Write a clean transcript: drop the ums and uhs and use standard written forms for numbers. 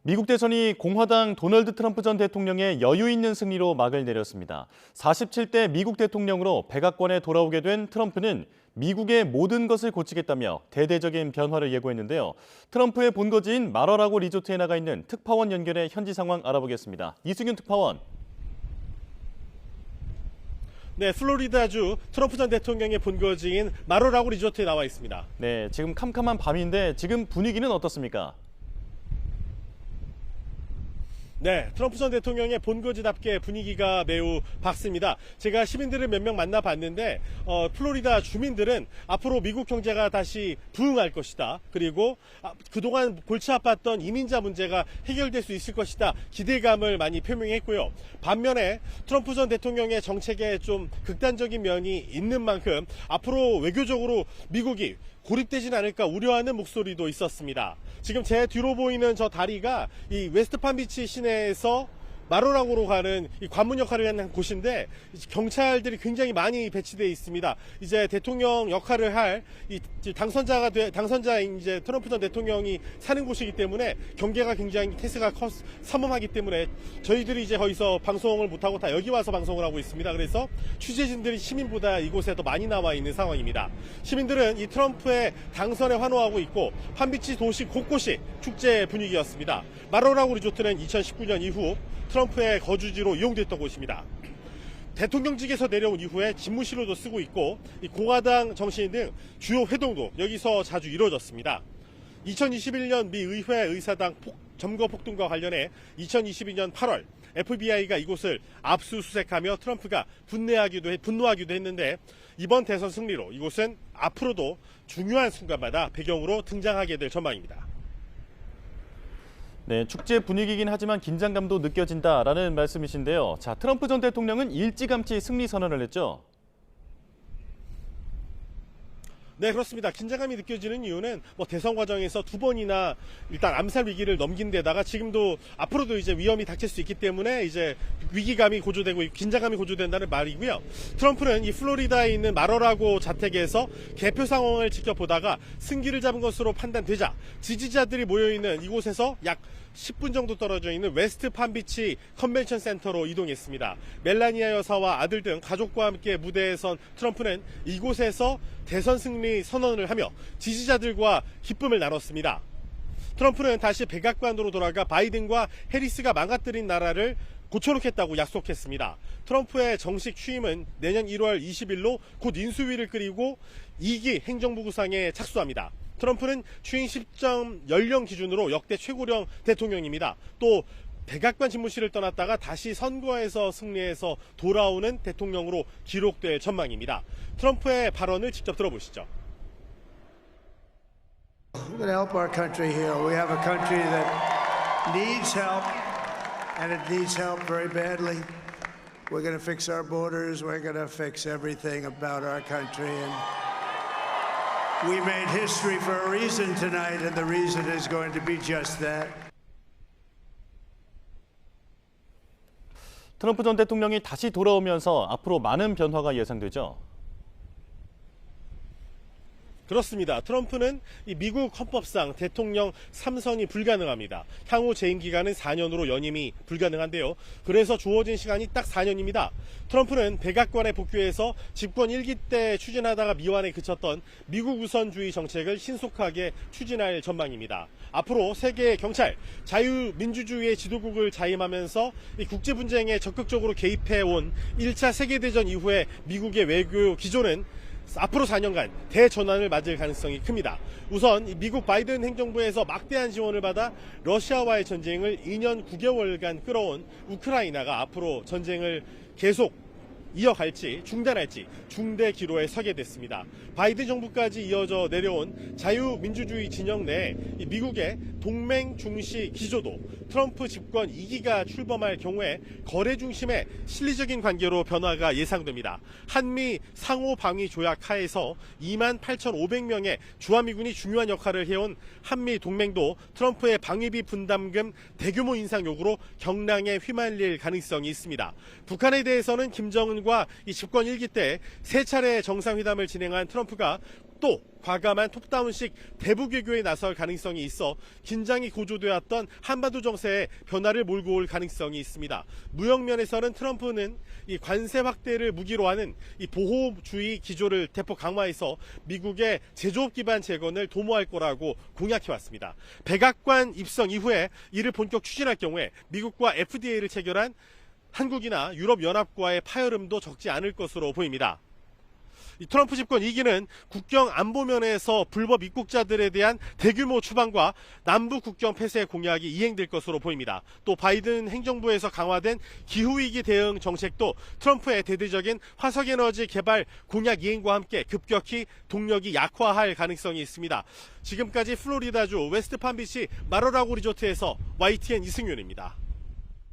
미국 대선이 공화당 도널드 트럼프 전 대통령의 여유 있는 승리로 막을 내렸습니다. 47대 미국 대통령으로 백악관에 돌아오게 된 트럼프는 미국의 모든 것을 고치겠다며 대대적인 변화를 예고했는데요. 트럼프의 본거지인 마러라고 리조트에 나가 있는 특파원 연결해 현지 상황 알아보겠습니다. 이승윤 특파원. 네, 플로리다주 트럼프 전 대통령의 본거지인 마러라고 리조트에 나와 있습니다. 네, 지금 캄캄한 밤인데 지금 분위기는 어떻습니까? 네, 트럼프 전 대통령의 본거지답게 분위기가 매우 밝습니다. 제가 시민들을 몇 명 만나봤는데 플로리다 주민들은 앞으로 미국 경제가 다시 부흥할 것이다. 그리고 그동안 골치 아팠던 이민자 문제가 해결될 수 있을 것이다. 기대감을 많이 표명했고요. 반면에 트럼프 전 대통령의 정책에 좀 극단적인 면이 있는 만큼 앞으로 외교적으로 미국이 고립되진 않을까 우려하는 목소리도 있었습니다. 지금 제 뒤로 보이는 저 다리가 이 웨스트팜비치 시내에서 마로라고로 가는 이 관문 역할을 하는 곳인데 경찰들이 굉장히 많이 배치되어 있습니다. 이제 대통령 역할을 할 이 당선자인 이제 트럼프 전 대통령이 사는 곳이기 때문에 경계가 굉장히 태세가 삼엄하기 때문에 저희들이 이제 거기서 방송을 못하고 다 여기 와서 방송을 하고 있습니다. 그래서 취재진들이 시민보다 이곳에 더 많이 나와 있는 상황입니다. 시민들은 이 트럼프의 당선에 환호하고 있고 판비치 도시 곳곳이 축제 분위기였습니다. 마로라고 리조트는 2019년 이후 트럼프의 거주지로 이용됐던 곳입니다. 대통령직에서 내려온 이후에 집무실로도 쓰고 있고 이 공화당 정치인 등 주요 회동도 여기서 자주 이루어졌습니다. 2021년 미 의회 의사당 점거 폭동과 관련해 2022년 8월 FBI가 이곳을 압수수색하며 트럼프가 분노하기도 했는데 이번 대선 승리로 이곳은 앞으로도 중요한 순간마다 배경으로 등장하게 될 전망입니다. 네, 축제 분위기이긴 하지만 긴장감도 느껴진다라는 말씀이신데요. 자, 트럼프 전 대통령은 일찌감치 승리 선언을 했죠. 네, 그렇습니다. 긴장감이 느껴지는 이유는 대선 과정에서 두 번이나 일단 암살 위기를 넘긴 데다가 지금도 앞으로도 이제 위험이 닥칠 수 있기 때문에 이제 위기감이 고조되고 긴장감이 고조된다는 말이고요. 트럼프는 이 플로리다에 있는 마러라고 자택에서 개표 상황을 지켜보다가 승기를 잡은 것으로 판단되자 지지자들이 모여있는 이곳에서 약 10분 정도 떨어져 있는 웨스트 팜비치 컨벤션 센터로 이동했습니다. 멜라니아 여사와 아들 등 가족과 함께 무대에 선 트럼프는 이곳에서 대선 승리 선언을 하며 지지자들과 기쁨을 나눴습니다. 트럼프는 다시 백악관으로 돌아가 바이든과 해리스가 망가뜨린 나라를 고쳐놓겠다고 약속했습니다. 트럼프의 정식 취임은 내년 1월 20일로 곧 인수위를 끓이고 2기 행정부 구상에 착수합니다. 트럼프는 취임 시점 연령 기준으로 역대 최고령 대통령입니다. 또 백악관 집무실을 떠났다가 다시 선거에서 승리해서 돌아오는 대통령으로 기록될 전망입니다. 트럼프의 발언을 직접 들어보시죠. We're going to help our country heal. We have a country that needs help, and it needs help very badly. We're going to fix our borders. We're going to fix everything about our country. And we made history for a reason tonight, and the reason is going to be just that. 트럼프 전 대통령이 다시 돌아오면서 앞으로 많은 변화가 예상되죠. 그렇습니다. 트럼프는 이 미국 헌법상 대통령 3선이 불가능합니다. 향후 재임 기간은 4년으로 연임이 불가능한데요. 그래서 주어진 시간이 딱 4년입니다. 트럼프는 백악관에 복귀해서 집권 1기 때 추진하다가 미완에 그쳤던 미국 우선주의 정책을 신속하게 추진할 전망입니다. 앞으로 세계의 경찰, 자유민주주의의 지도국을 자임하면서 이 국제 분쟁에 적극적으로 개입해온 1차 세계대전 이후에 미국의 외교 기조는 앞으로 4년간 대전환을 맞을 가능성이 큽니다. 우선 미국 바이든 행정부에서 막대한 지원을 받아 러시아와의 전쟁을 2년 9개월간 끌어온 우크라이나가 앞으로 전쟁을 계속 이어갈지 중단할지 중대 기로에 서게 됐습니다. 바이든 정부까지 이어져 내려온 자유민주주의 진영 내 미국의 동맹 중시 기조도 트럼프 집권 2기가 출범할 경우에 거래 중심의 실리적인 관계로 변화가 예상됩니다. 한미 상호 방위 조약 하에서 28,500명의 주한미군이 중요한 역할을 해온 한미 동맹도 트럼프의 방위비 분담금 대규모 인상 요구로 경랑에 휘말릴 가능성이 있습니다. 북한에 대해서는 김정은과 이 집권 1기 때 3차례 정상회담을 진행한 트럼프가 또 과감한 톱다운식 대북 외교에 나설 가능성이 있어 긴장이 고조되었던 한반도 정세에 변화를 몰고 올 가능성이 있습니다. 무역 면에서는 트럼프는 이 관세 확대를 무기로 하는 이 보호주의 기조를 대폭 강화해서 미국의 제조업 기반 재건을 도모할 거라고 공약해 왔습니다. 백악관 입성 이후에 이를 본격 추진할 경우에 미국과 FDA를 체결한 한국이나 유럽연합과의 파열음도 적지 않을 것으로 보입니다. 이 트럼프 집권 2기는 국경 안보면에서 불법 입국자들에 대한 대규모 추방과 남부 국경 폐쇄 공약이 이행될 것으로 보입니다. 또 바이든 행정부에서 강화된 기후위기 대응 정책도 트럼프의 대대적인 화석에너지 개발 공약 이행과 함께 급격히 동력이 약화할 가능성이 있습니다. 지금까지 플로리다주 웨스트팜비치 마로라고 리조트에서 YTN 이승윤입니다.